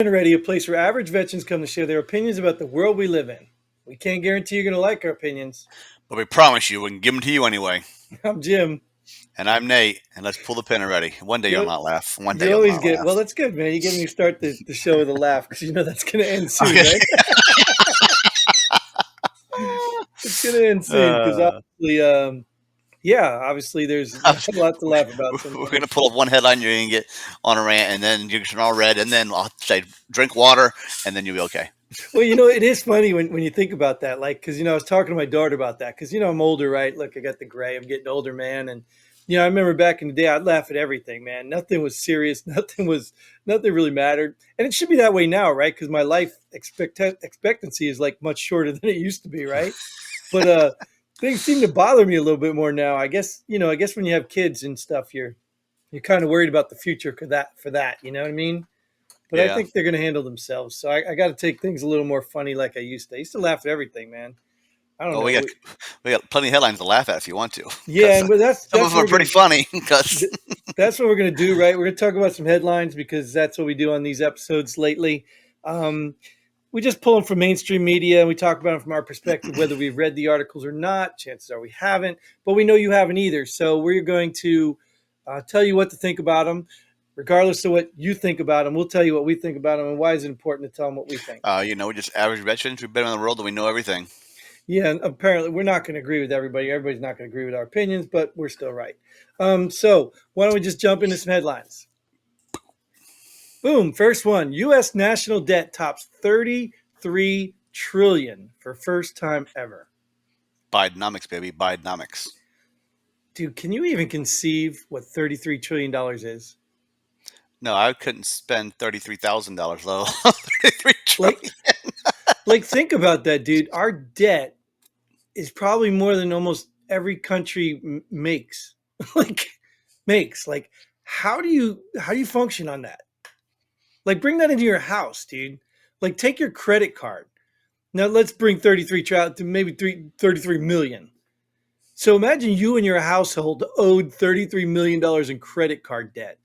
Ready, a place where average veterans come to share their opinions about the world we live in. We can't guarantee you're going to like our opinions. But we promise you we can give them to you anyway. I'm Jim. And I'm Nate, and let's pull the pin already. One day you'll You, not laugh. One day you you'll always not get, well, laugh. that's good, man. You get me to start the show with a laugh because you know that's going to end soon, Okay. right? It's going to end soon because obviously, obviously there's a lot to laugh about We're sometimes. gonna pull up one headline, you're gonna get on a rant, and then you're gonna all red, and then I'll say drink water, and then you'll be okay. Well, it is funny when you think about that, like, because, I was talking to my daughter about that because, I'm older, right? Look, I got the gray, I'm getting older, man. And, I remember back in the day, I'd laugh at everything, man. Nothing was serious. Nothing really mattered. And it should be that way now, right? Because my life expectancy is like much shorter than it used to be, right? But things seem to bother me a little bit more now. I guess when you have kids and stuff, you're kind of worried about the future for that. You know what I mean? But I Yeah. think they're going to handle themselves. So I got to take things a little more funny like I used to. I used to laugh at everything, man. I don't Well, know. we got plenty of headlines to laugh at if you want to, Yeah, because and but that's some of that's them what are we're pretty gonna funny. Because that's what we're gonna do, right? We're gonna talk about some headlines because that's what we do on these episodes lately. Um, we just pull them from mainstream media and we talk about them from our perspective, whether we've read the articles or not. Chances are we haven't, but we know you haven't either. So we're going to tell you what to think about them, regardless of what you think about them. We'll tell you what we think about them and why is it important to tell them what we think. we're just average veterans. We've been in the world, and we know everything. Yeah, and apparently we're not going to agree with everybody. Everybody's not going to agree with our opinions, but we're still right. So why don't we just jump into some headlines? Boom! First one: U.S. national debt tops 33 trillion for first time ever. Bidenomics, baby, Bidenomics. Dude, can you even conceive what $33 trillion is? No, I couldn't spend $33,000, let alone 33 Like, trillion. like think about that, dude. Our debt is probably more than almost every country makes. like, makes. Like, how do you function on that? Like, bring that into your house, dude. Like, take your credit card. Now, let's bring 33 to maybe 33 million. So imagine you and your household owed $33 million in credit card debt.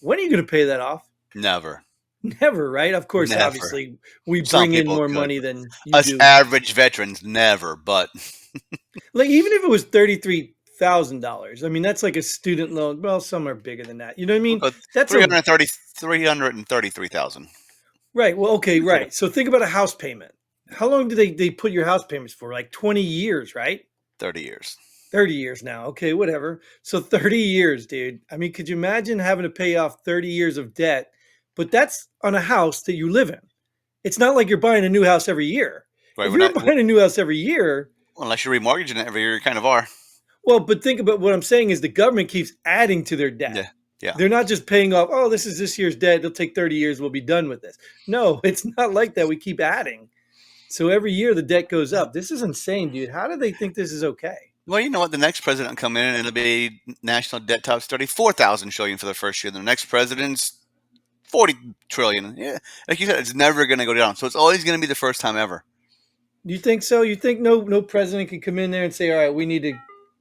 When are you going to pay that off? Never, Never, right? Of course, never. obviously, we Some bring in people more could, money but than you us do. average veterans never. But Like, even if it was $33,000, I mean, that's like a student loan. Well, some are bigger than that. You know what I we'll mean? go That's a 333,000. right. Well, okay, right. So think about a house payment. How long do they put your house payments for? Like 20 years, right? 30 years. 30 years now. Okay, whatever. So 30 years, dude. I mean, could you imagine having to pay off 30 years of debt? But that's on a house that you live in. It's not like you're buying a new house every year. Right? If We're you were not, buying a new house every year, unless you're remortgaging it every year, you kind of are. well, but think about what I'm saying is the government keeps adding to their debt. Yeah. Yeah. They're not just paying off, oh, this is this year's debt. It'll take 30 years. We'll be done with this. No, it's not like that. We keep adding. So every year the debt goes up. This is insane, dude. How do they think this is okay? Well, you know what? The next president will come in and it'll be national debt tops 34,000 trillion for the first year. The next president's 40 trillion. Yeah. Like you said, it's never going to go down. So it's always going to be the first time ever. You think so? You think no president can come in there and say, all right, we need to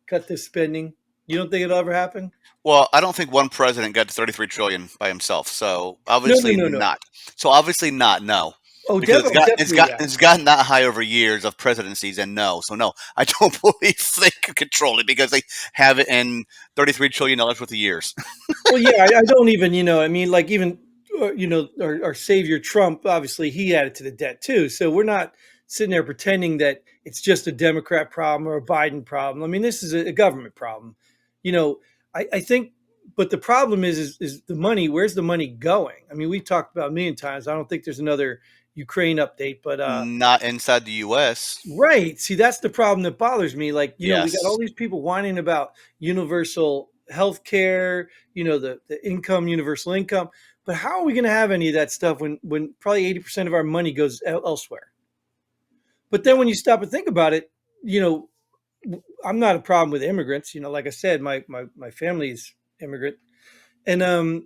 cut this spending? You don't think it'll ever happen? Well, I don't think one president got to 33 trillion by himself. So No, no, obviously no, no. not. So obviously not. No. Oh, Because definitely, yeah. it's gotten that high over years of presidencies, and no, so no, I don't believe they could control it because they have it in $33 trillion worth of years. Well, yeah, I don't even, I mean, like even, our savior Trump, obviously he added to the debt too. So we're not sitting there pretending that it's just a Democrat problem or a Biden problem. I mean, this is a government problem. You know, I think, but the problem is the money. Where's the money going? I mean, we've talked about a million times. I don't think there's another Ukraine update, but Not inside the U.S. right. See, that's the problem that bothers me. Like, we got all Yes, these people whining about universal health care, the income, universal income. But how are we going to have any of that stuff when probably 80% of our money goes elsewhere? But then yeah, when you stop and think about it, you know, I'm not a problem with immigrants. Like I said, my family is immigrant. And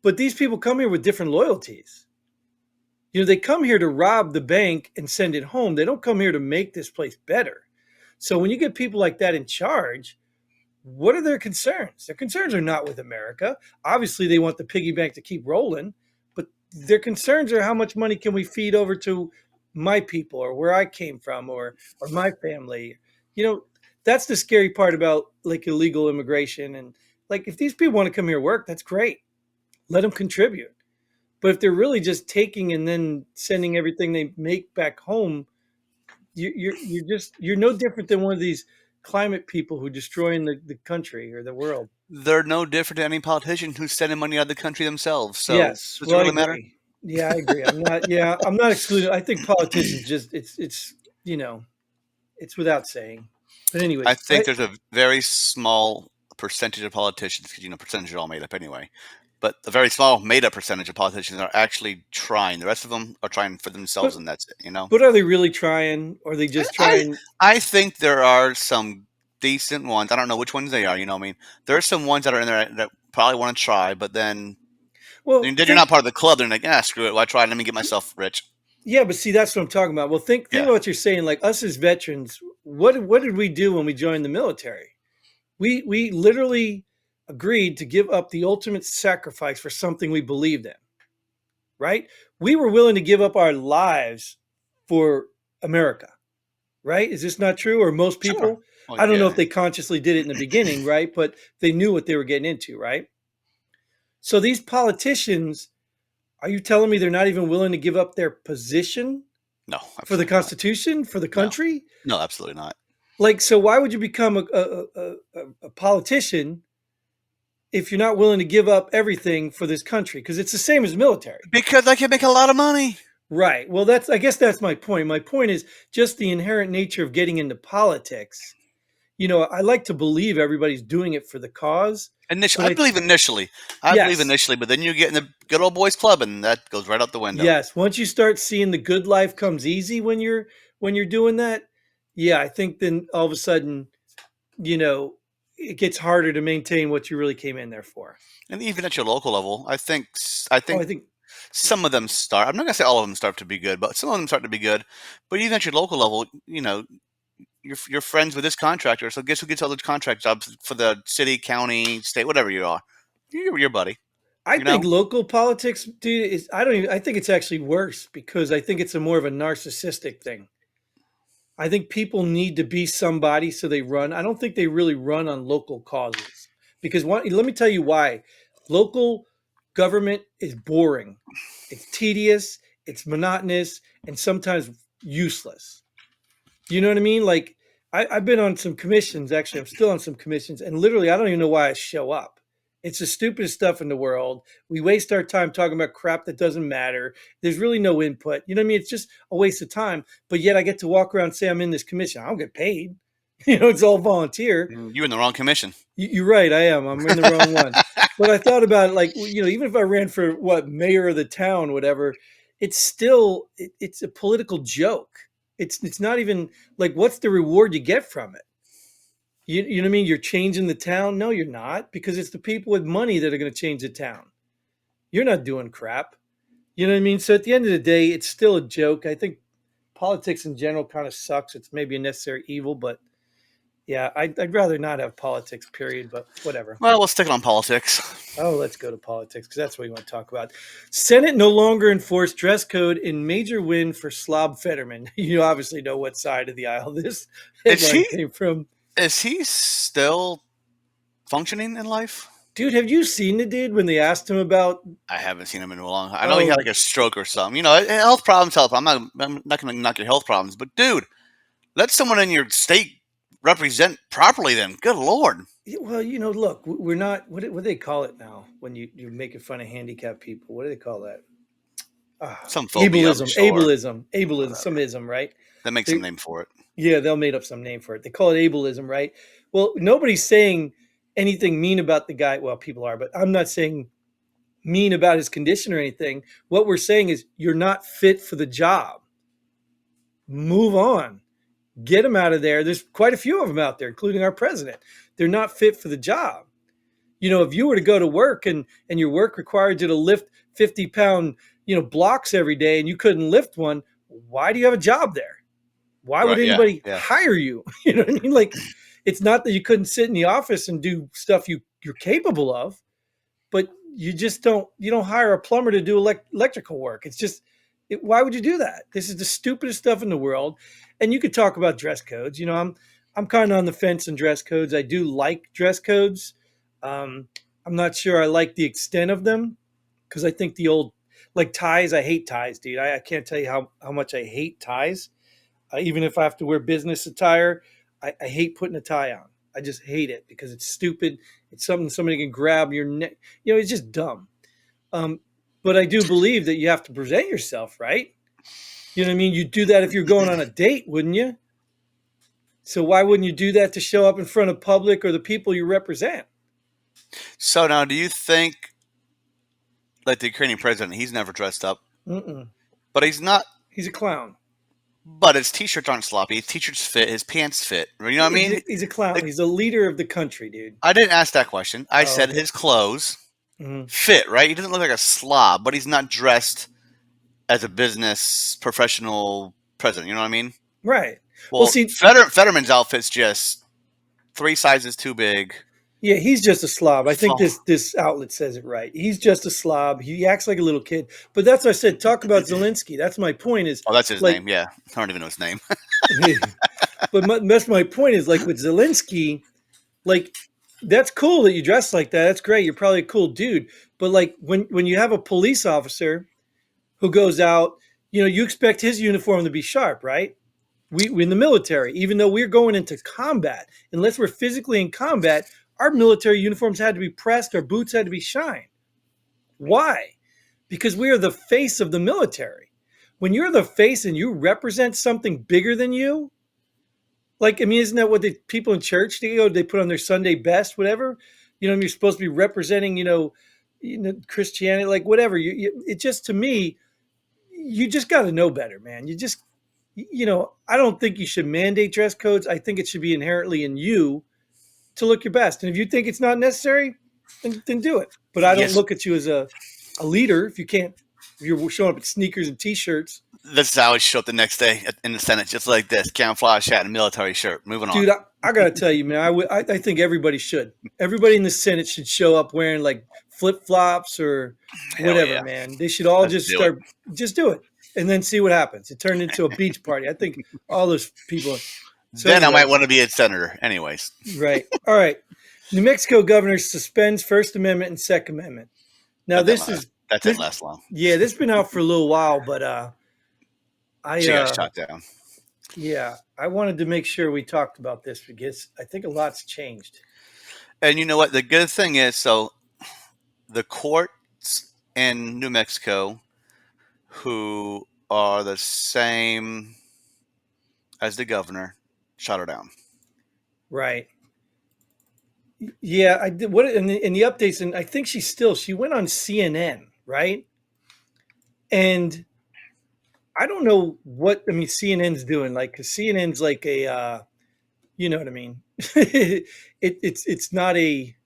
but these people come here with different loyalties. They come here to rob the bank and send it home. They don't come here to make this place better. So when you get people like that in charge, what are their concerns? Their concerns are not with America. Obviously, they want the piggy bank to keep rolling, but their concerns are how much money can we feed over to my people or where I came from or my family. You know, that's the scary part about like illegal immigration. And like if these people want to come here work, that's great. Let them contribute. But if they're really just taking and then sending everything they make back home, you're no different than one of these climate people who destroying the country or the world. They're no different than any politician who's sending money out of the country themselves. So Yes, does it well, I really matter? agree. Yeah, I agree. I'm not. Yeah, I'm not excluding. I think politicians just it's you know it's without saying. But I anyways, think there's a very small percentage of politicians, because percentage are all made up anyway. But a very small made up percentage of politicians are actually trying. The rest of them are trying for but themselves, and that's it. but are they really trying, or are they just I trying? I think there are some decent ones. I don't know which ones they are. I mean, there are some ones that are in there that probably want to try, but Well, then you're not think. part of the club. They're like, screw it. Why try? Let me get myself rich. Yeah, but see, that's what I'm talking about. Well, think Yeah, about what you're saying. Like us as veterans, what did we do when we joined the military? We literally agreed to give up the ultimate sacrifice for something we believed in. Right? We were willing to give up our lives for America. Right? Is this not true? Or most sure. people? Well, I don't know if yeah. they consciously did it in the beginning, right? But they knew what they were getting into, right? So these politicians, are you telling me they're not even willing to give up their position No, for the absolutely not. Constitution, for the No, country? no, absolutely not. Like, so why would you become a politician if you're not willing to give up everything for this country? Because it's the same as military. Because I can make a lot of money. Right. Well, I guess that's my point. My point is just the inherent nature of getting into politics. I like to believe everybody's doing it for the cause, but I believe initially. I believe yes, initially, but then you get in the good old boys club, and that goes right out the window. yes. Once you start seeing the good life comes easy when you're doing that, yeah, I think then all of a sudden, you know, it gets harder to maintain what you really came in there for. And even at your local level, I Oh, think I think some of them start. I'm not gonna say all of them start to be good, but some of them start to be good. But even at your local level, you're friends with this contractor. So guess who gets all the contract jobs for the city, county, state, whatever you are? You're your buddy. I You think know. local politics, dude, is I don't even I think it's actually worse because I think it's a more of a narcissistic thing. I think people need to be somebody so they run. I don't think they really run on local causes because let me tell you why. Local government is boring. It's tedious, it's monotonous, and sometimes useless. You know what I mean? Like I've been on some commissions. Actually, I'm still on some commissions, and literally, I don't even know why I show up. It's the stupidest stuff in the world. We waste our time talking about crap that doesn't matter. There's really no input. You know what I mean? It's just a waste of time. But yet, I get to walk around and say I'm in this commission. I don't get paid. It's all volunteer. You're in the wrong commission. You're right. I am. I'm in the wrong one. But I thought about it, like even if I ran for what mayor of the town, whatever, it's still it's a political joke. It's not even like what's the reward you get from it? You know what I mean? You're changing the town. No, you're not, because it's the people with money that are going to change the town. You're not doing crap. You know what I mean? So at the end of the day, it's still a joke. I think politics in general kind of sucks. It's maybe a necessary evil, but yeah, I'd rather not have politics. Period. But whatever. Well, let's stick it on politics. Oh, let's go to politics because that's what we want to talk about. Senate no longer enforced dress code in major win for Slob Fetterman. You obviously know what side of the aisle this Is headline he came from. is he still functioning in life? Dude, have you seen the dude when they asked him about? I haven't seen him in a long time. I know he had Oh, like a stroke or something. Health problems help. I'm not going to knock your health problems, but dude, let someone in your state represent properly. Then, good lord, well, look, we're not. What do they call it now when you're making fun of handicapped people? What do they call that? some phobia, I'm Ableism, sure. ableism, ableism, some Whatever. ism, right? That makes some They, name for it. yeah, they'll made up some name for it. They call it ableism, right? Well, nobody's saying anything mean about the guy. Well, people are, but I'm not saying mean about his condition or anything. What we're saying is you're not fit for the job. Move on. Get them out of there. There's quite a few of them out there, including our president. They're not fit for the job. If you were to go to work and your work required you to lift 50-pound, blocks every day and you couldn't lift one, why do you have a job there? Why would Right? Yeah. anybody Yeah. hire you? You know what I mean? Like, it's not that you couldn't sit in the office and do stuff you're capable of, but you just don't hire a plumber to do electrical work. It's just why would you do that? This is the stupidest stuff in the world. And you could talk about dress codes. I'm kind of on the fence on dress codes. I do like dress codes. Um, I'm not sure I like the extent of them because I think the old like ties. I hate ties, dude. I can't tell you how much I hate ties. Even if I have to wear business attire, I hate putting a tie on. I just hate it because it's stupid. It's something somebody can grab your neck. It's just dumb. Um, but I do believe that you have to present yourself, right? You know what I mean? You'd do that if you're going on a date, wouldn't you? So why wouldn't you do that to show up in front of public or the people you represent? So now, do you think like the Ukrainian president? He's never dressed up, Mm-mm. but he's not. He's a clown. But his t-shirts aren't sloppy. His t-shirts fit. His pants fit. You know what I He's mean? he's a clown. Like, He's the leader of the country, dude. I didn't ask that question. I Oh, said okay. his clothes Mhm. fit. Right? He doesn't look like a slob, but he's not dressed as a business professional president. You know what I mean? Right. Well, Well, see, Fetterman's outfit's just 3 sizes too big. yeah, he's just a slob. I think Full. this outlet says it right. He's just a slob. He acts like a little kid. But that's what I said. Talk about Zelensky. That's my point. Is Oh, that's his like, name. Yeah, I don't even know his name. that's my point. Is like with Zelensky, like that's cool that you dress like that. That's great. You're probably a cool dude. But like when you have a police officer who goes out, you expect his uniform to be sharp, right? We in the military, even though we're going into combat, unless we're physically in combat, our military uniforms had to be pressed, our boots had to be shined. Why? Because we are the face of the military. When you're the face and you represent something bigger than you, like, I mean, isn't that what the people in church they put on their Sunday best, whatever? You're supposed to be representing, Christianity, like whatever. It just to me, you just got to know better, man. I don't think you should mandate dress codes. I think it should be inherently in you to look your best. And if you think it's not necessary, then do it. But I don't Yes, look at you as a leader if you can't, if you're showing up in sneakers and t-shirts. this is how I show up the next day in the Senate, just like this: camouflage hat and military shirt. Moving on. Dude, I got to tell you, man, I think everybody should. Everybody in the Senate should show up wearing like flip flops or Hell whatever, yeah, man. They should all let's just do it. just do it and then see what happens. It turned into a beach party. I think all those people. So, Then I might anyways, want to be a senator. Anyways, right. All right. New Mexico governor suspends First Amendment and Second Amendment. Now, that didn't this last. is That didn't this, last long. yeah, this has been out for a little while, but I She got shot down. yeah, I wanted to make sure we talked about this because I think a lot's changed. And you know what? The good thing is, so the courts in New Mexico, who are the same as the governor, shot her down. Right. Yeah, I did what in the updates, and I think she went on CNN, right? And I don't know what I mean CNN's doing, like because CNN's like a you know what I mean. It's not a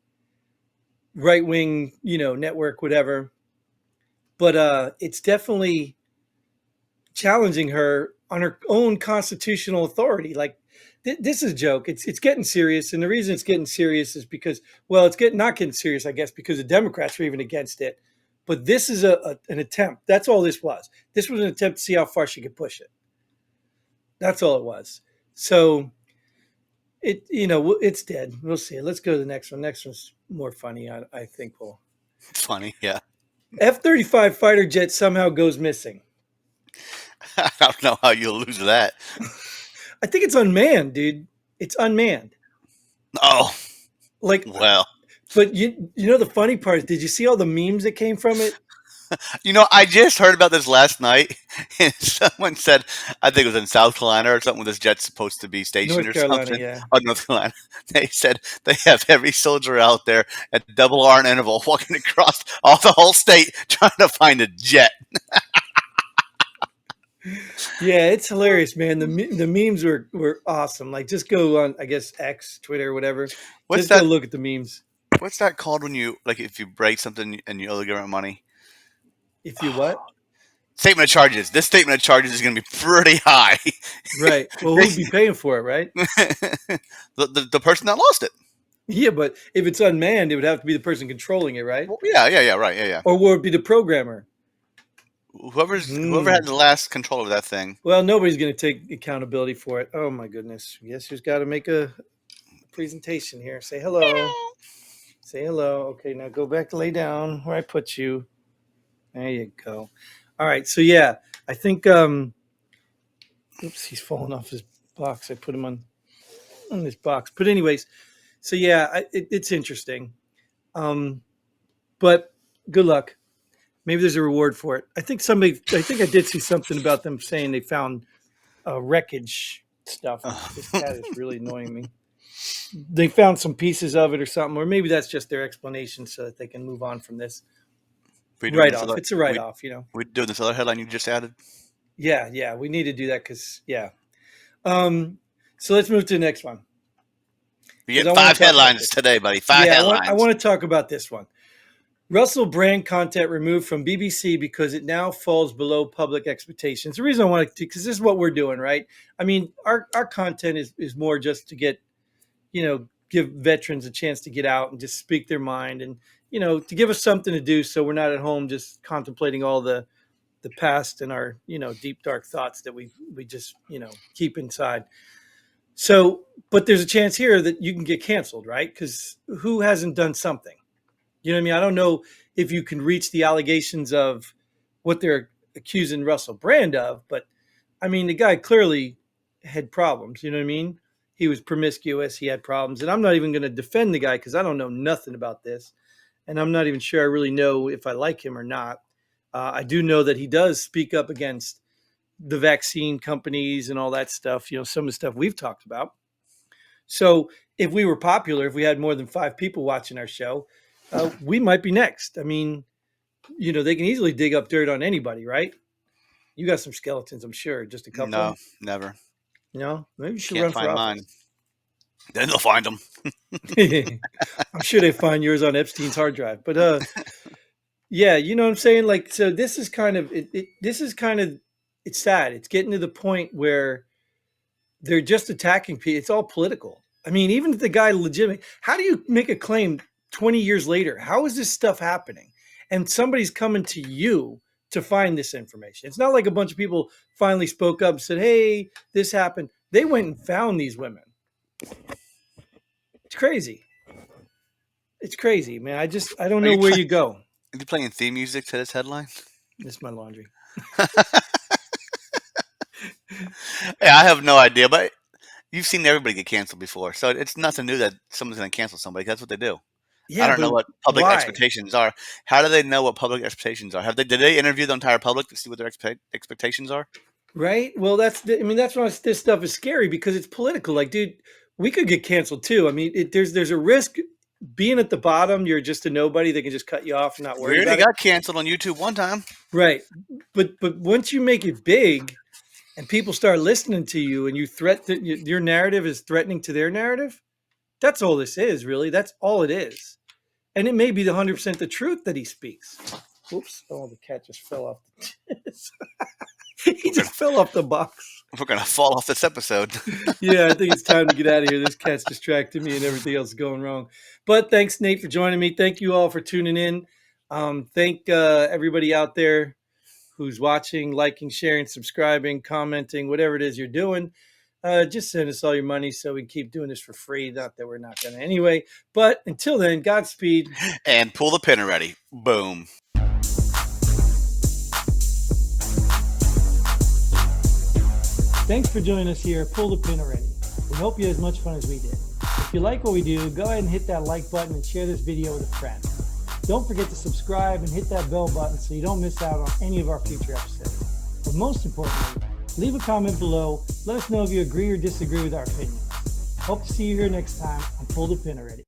right wing, network, whatever, but it's definitely challenging her on her own constitutional authority. Like this is a joke. It's getting serious, and the reason it's getting serious is because well, it's getting not getting serious, I guess, because the Democrats are even against it. But this is an attempt. That's all this was. This was an attempt to see how far she could push it. That's all it was. So it's dead. We'll see. Let's go to the next one. Next one's more funny. I think we'll. It's funny, yeah. F-35 fighter jet somehow goes missing. I don't know how you'll lose that. I think it's unmanned, dude. It's unmanned. Oh, Like, well. but you know the funny part is, did you see all the memes that came from it? I just heard about this last night, and someone said, I think it was in South Carolina or something, where this jet's supposed to be stationed North or Carolina, something. yeah. Oh, North Carolina. They said they have every soldier out there at double R interval walking across all the whole state trying to find a jet. Yeah, it's hilarious, man. The memes were awesome. Like, just go on, I guess X, Twitter, whatever. What's Just go that? look at the memes. What's that called when you like if you break something and you owe the government money? If you what? Statement of charges. This statement of charges is going to be pretty high. Right. Well, who'd be paying for it, right? The person that lost it. Yeah, but if it's unmanned, it would have to be the person controlling it, right? Well, yeah, right, yeah. Or would it be the programmer? Whoever Hmm. had the last control of that thing. Well, nobody's going to take accountability for it. Oh my goodness! Guess who's got to make a presentation here? Say hello. Say hello. Okay, now go back to lay down where I put you. There you go. All right. So yeah, I think. Oops, he's falling off his box. I put him on this box. But anyways, so yeah, it's interesting. Um, but good luck. Maybe there's a reward for it. I think somebody. I think I did see something about them saying they found wreckage stuff. This cat is really annoying me. They found some pieces of it or something, or maybe that's just their explanation so that they can move on from this we doing write this off. other It's a write off, you know. we doing this other headline you just added. Yeah, we need to do that because yeah. Um, so let's move to the next one You because get I want five to talk about headlines this. today, buddy. Five Yeah, I headlines. want to talk about this one. Russell Brand content removed from BBC because it now falls below public expectations. The reason I want to, because this is what we're doing, right? I mean, our content is more just to get, give veterans a chance to get out and just speak their mind and, to give us something to do so we're not at home just contemplating all the past and our, deep dark thoughts that we just, keep inside. So, but there's a chance here that you can get canceled, right? Because who hasn't done something? You know what I mean? I don't know if you can reach the allegations of what they're accusing Russell Brand of, but I mean, the guy clearly had problems. You know what I mean? He was promiscuous. He had problems. And I'm not even going to defend the guy because I don't know nothing about this. And I'm not even sure I really know if I like him or not. I do know that he does speak up against the vaccine companies and all that stuff, some of the stuff we've talked about. So if we were popular, if we had more than 5 people watching our show, we might be next. I mean, they can easily dig up dirt on anybody, right? You got some skeletons, I'm sure. Just a No, couple. never. Maybe you should Can't run for find mine. office. Then they'll find them. I'm sure they find yours on Epstein's hard drive. But yeah, you know what I'm saying? Like, so this is kind of this is kind of it's sad. It's getting to the point where they're just attacking people. It's all political. I mean, even if the guy legitimate, how do you make a claim 20 years later? How is this stuff happening? And somebody's coming to you to find this information. It's not like a bunch of people finally spoke up and said, "Hey, this happened." They went and found these women. It's crazy. It's crazy, man. I don't Are know you where play, you go. are you playing theme music to this headline? This is my laundry. Yeah, I have no idea, but you've seen everybody get canceled before, so it's nothing new that someone's going to cancel somebody. That's what they do. I Yeah, don't know but what public why? expectations are. How do they know what public expectations are? Did they interview the entire public to see what their expectations are? Right? Well, I mean, that's why this stuff is scary because it's political. Like, dude, we could get canceled too. I mean, there's a risk being at the bottom. You're just a nobody. They can just cut you off and not We worry already about it. got canceled on YouTube one time. Right. But once you make it big and people start listening to you and your narrative is threatening to their narrative, that's all this is, really. That's all it is. And it may be the 100% the truth that he speaks. Oops. Oh, the cat just fell off. He We're gonna just fell off the box. we're gonna fall off this episode. Yeah, I think it's time to get out of here. This cat's distracting me and everything else is going wrong. But thanks, Nate, for joining me. Thank you all for tuning in. Thank everybody out there who's watching, liking, sharing, subscribing, commenting, whatever it is you're doing. Just send us all your money so we can keep doing this for free. Not that we're not going to anyway. But until then, Godspeed. And pull the pin already. Boom. Thanks for joining us here. Pull the pin already. We hope you had as much fun as we did. If you like what we do, go ahead and hit that like button and share this video with a friend. Don't forget to subscribe and hit that bell button so you don't miss out on any of our future episodes. But most importantly, leave a comment below. Let us know if you agree or disagree with our opinions. Hope to see you here next time on Pull the Pin Already.